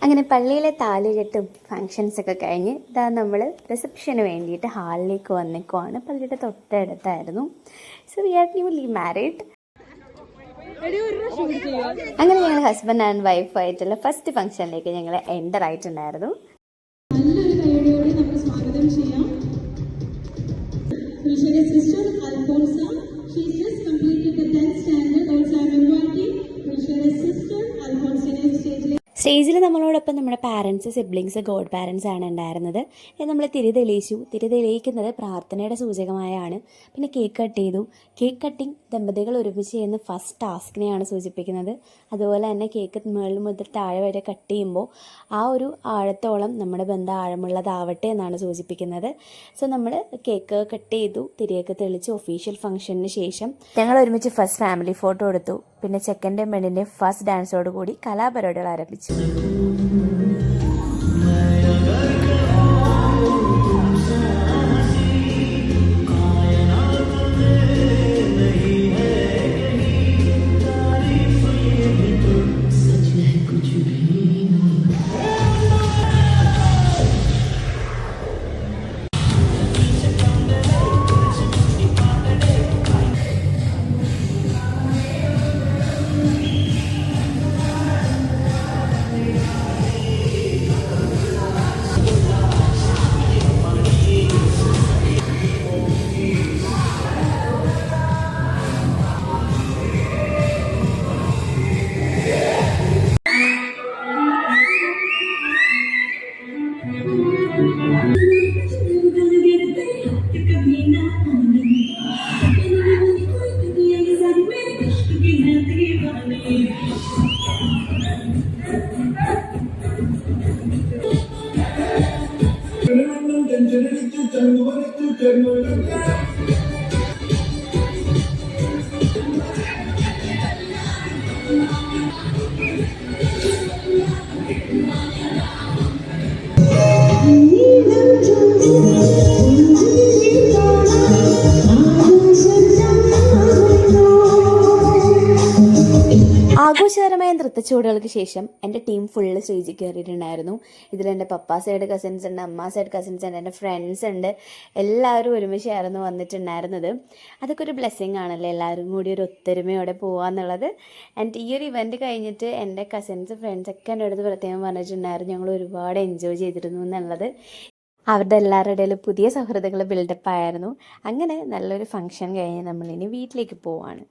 അങ്ങനെ പള്ളിയിലെ താലികെട്ടും ഫങ്ഷൻസൊക്കെ കഴിഞ്ഞ് ഇതാ നമ്മൾ റിസപ്ഷന് വേണ്ടിയിട്ട് ഹാളിലേക്ക് വന്നേക്കുവാണ്. പള്ളിയുടെ തൊട്ടടുത്തായിരുന്നു. So we are newly married. അങ്ങനെ ഞങ്ങൾ ഹസ്ബൻഡ് ആൻഡ് വൈഫായിട്ടുള്ള ഫസ്റ്റ് ഫംഗ്ഷനിലേക്ക് ഞങ്ങൾ എൻ്റർ ആയിട്ടുണ്ടായിരുന്നു. സ്റ്റേജിൽ നമ്മളോടൊപ്പം നമ്മുടെ പാരൻസ്, സിബ്ലിങ്സ്, ഗോഡ് പാരൻസ് ആണ് ഉണ്ടായിരുന്നത്. നമ്മൾ തിരി തെളിയിച്ചു. തിരി തെളിയിക്കുന്നത് പ്രാർത്ഥനയുടെ സൂചകമായാണ്. പിന്നെ കേക്ക് കട്ട് ചെയ്തു. കേക്ക് കട്ടിങ് ദമ്പതികൾ ഒരുമിച്ച് ചെയ്യുന്ന ഫസ്റ്റ് ടാസ്കിനെയാണ് സൂചിപ്പിക്കുന്നത്. അതുപോലെ തന്നെ കേക്ക് മുകളിൽ മുതൽ താഴെ വരെ കട്ട് ചെയ്യുമ്പോൾ ആ ഒരു ആഴത്തോളം നമ്മുടെ ബന്ധം ആഴമുള്ളതാവട്ടെ എന്നാണ് സൂചിപ്പിക്കുന്നത്. സോ നമ്മൾ കേക്ക് കട്ട് ചെയ്തു, തിരിയൊക്കെ തെളിച്ച് ഒഫീഷ്യൽ ഫംഗ്ഷന് ശേഷം ഞങ്ങൾ ഒരുമിച്ച് ഫസ്റ്റ് ഫാമിലി ഫോട്ടോ എടുത്തു. പിന്നെ ചെക്കൻ്റെയും പെണ്ണിൻ്റെയും ഫസ്റ്റ് ഡാൻസോട് കൂടി കലാപരിപാടികൾ ആരംഭിച്ചു. ആഘോഷകരമായ നൃത്തച്ചുവടുകൾക്ക് ശേഷം എൻ്റെ ടീം ഫുള്ള് സ്റ്റേജിൽ കയറിയിട്ടുണ്ടായിരുന്നു. ഇതിലെൻ്റെ പപ്പാ സൈഡ് കസിൻസ് ഉണ്ട്, അമ്മ സൈഡ് കസിൻസ് ഉണ്ട്, എൻ്റെ ഫ്രണ്ട്സ് ഉണ്ട്. എല്ലാവരും ഒരുമിച്ചായിരുന്നു വന്നിട്ടുണ്ടായിരുന്നത്. അതൊക്കെ ഒരു ബ്ലെസ്സിങ് ആണല്ലേ, എല്ലാവരും കൂടി ഒരു ഒത്തൊരുമയോടെ പോകാമെന്നുള്ളത്. ആൻഡ് ഈ ഒരു ഇവൻറ്റ് കഴിഞ്ഞിട്ട് എൻ്റെ കസിൻസ്, ഫ്രണ്ട്സ് ഒക്കെ എൻ്റെ അടുത്ത് പ്രത്യേകം പറഞ്ഞിട്ടുണ്ടായിരുന്നു ഞങ്ങൾ ഒരുപാട് എൻജോയ് ചെയ്തിരുന്നു എന്നുള്ളത്. അവരുടെ എല്ലാവരുടെ ഇടയിൽ പുതിയ സൗഹൃദങ്ങൾ ബിൽഡപ്പ് ആയിരുന്നു. അങ്ങനെ നല്ലൊരു ഫംഗ്ഷൻ കഴിഞ്ഞ് നമ്മളിനി വീട്ടിലേക്ക് പോവാണ്.